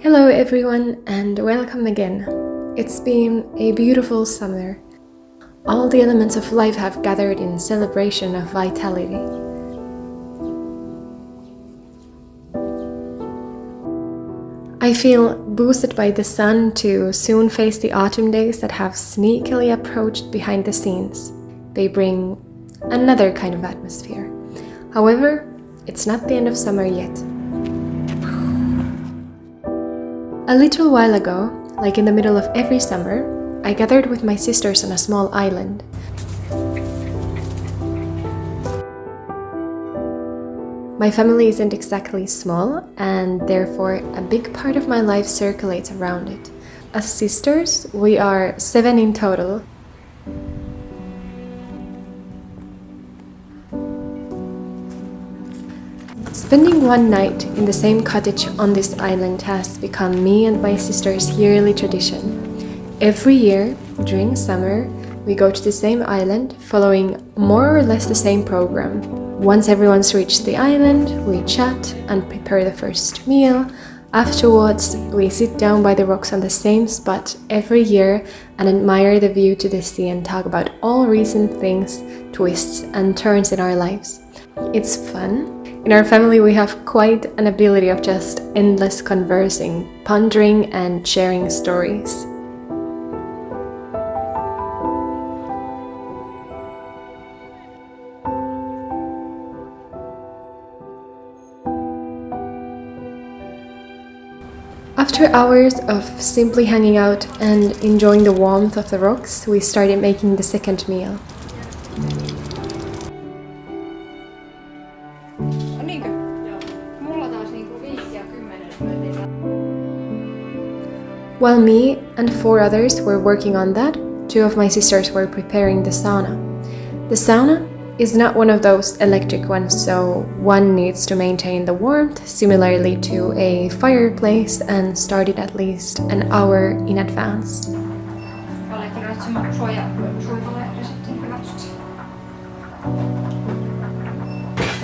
Hello everyone and welcome again. It's been a beautiful summer. All the elements of life have gathered in celebration of vitality. I feel boosted by the sun to soon face the autumn days that have sneakily approached behind the scenes. They bring another kind of atmosphere. However, it's not the end of summer yet. A little while ago, like in the middle of every summer, I gathered with my sisters on a small island. My family isn't exactly small, and therefore a big part of my life circulates around it. As sisters, we are 7 in total. Spending one night in the same cottage on this island has become me and my sister's yearly tradition. Every year, during summer, we go to the same island, following more or less the same program. Once everyone's reached the island, we chat and prepare the first meal. Afterwards, we sit down by the rocks on the same spot every year and admire the view to the sea and talk about all recent things, twists and turns in our lives. It's fun. In our family, we have quite an ability of just endless conversing, pondering and sharing stories. After hours of simply hanging out and enjoying the warmth of the rocks, we started making the second meal. While me and 4 others were working on that, 2 of my sisters were preparing the sauna. The sauna is not one of those electric ones, so one needs to maintain the warmth similarly to a fireplace and start it at least an hour in advance.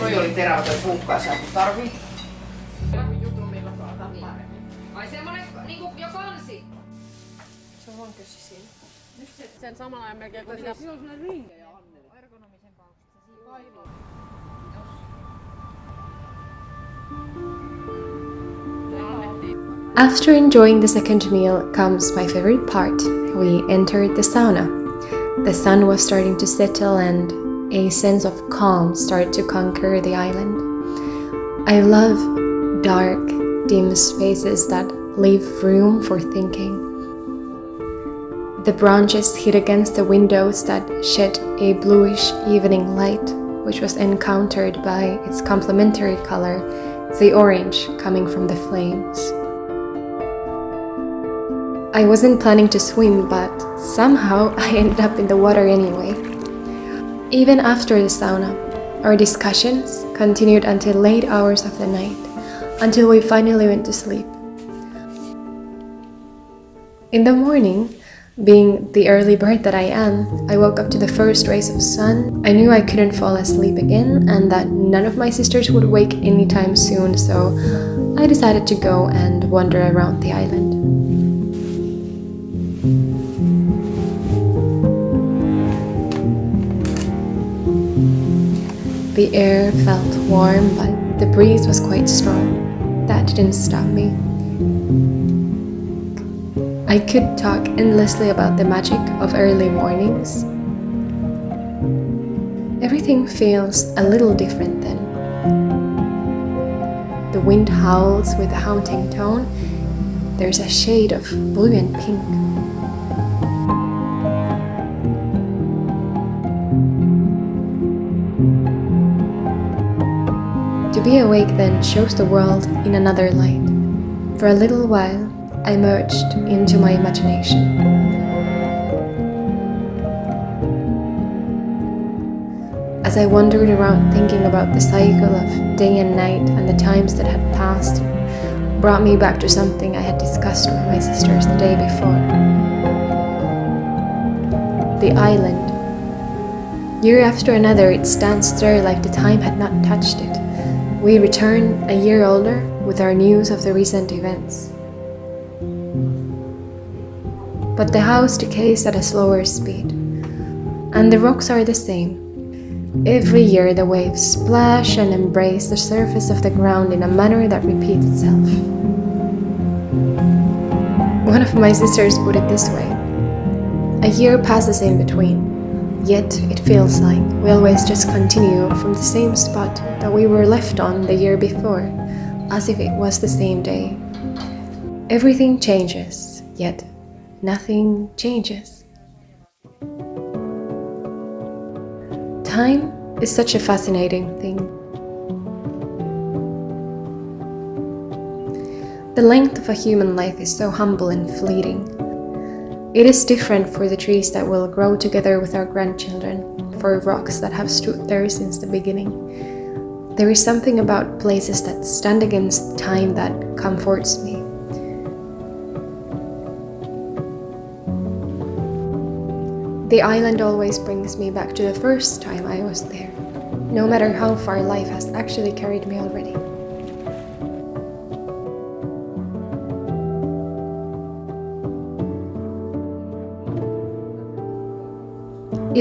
Toi oli terävä punkkaisia, kun tarvii. Ai semmonen niinku jo kansi. Se on kössi siinä. Nyt sen samalla ajan melkein kuin mitä... Siinä on sellainen ringejä, Anneli. Ergonomisen pauksista se kaivaa. After enjoying the second meal comes my favorite part. We entered the sauna. The sun was starting to settle and a sense of calm started to conquer the island. I love dark, dim spaces that leave room for thinking. The branches hit against the windows that shed a bluish evening light, which was encountered by its complementary color, the orange coming from the flames. I wasn't planning to swim, but somehow I ended up in the water anyway. Even after the sauna, our discussions continued until late hours of the night, until we finally went to sleep. In the morning, being the early bird that I am, I woke up to the first rays of sun. I knew I couldn't fall asleep again and that none of my sisters would wake anytime soon, so I decided to go and wander around the island. The air felt warm, but the breeze was quite strong. That didn't stop me. I could talk endlessly about the magic of early mornings. Everything feels a little different then. The wind howls with a haunting tone. There's a shade of blue and pink. To be awake then shows the world in another light. For a little while, I merged into my imagination. As I wandered around thinking about the cycle of day and night and the times that had passed, brought me back to something I had discussed with my sisters the day before. The island. Year after another, it stands there like the time had not touched it. We return a year older with our news of the recent events. but the house decays at a slower speed. And the rocks are the same. Every year the waves splash and embrace the surface of the ground in a manner that repeats itself. One of my sisters put it this way: a year passes in between, yet it feels like we always just continue from the same spot that we were left on the year before, as if it was the same day. Everything changes, yet nothing changes. Time is such a fascinating thing. The length of a human life is so humble and fleeting. It is different for the trees that will grow together with our grandchildren, for rocks that have stood there since the beginning. There is something about places that stand against time that comforts me. The island always brings me back to the first time I was there, no matter how far life has actually carried me already.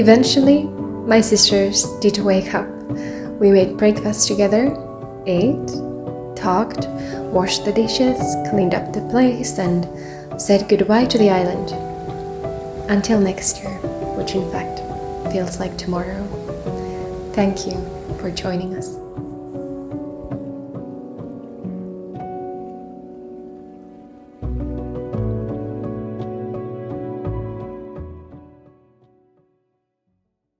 Eventually, my sisters did wake up. We made breakfast together, ate, talked, washed the dishes, cleaned up the place, and said goodbye to the island. Until next year, which in fact feels like tomorrow. Thank you for joining us.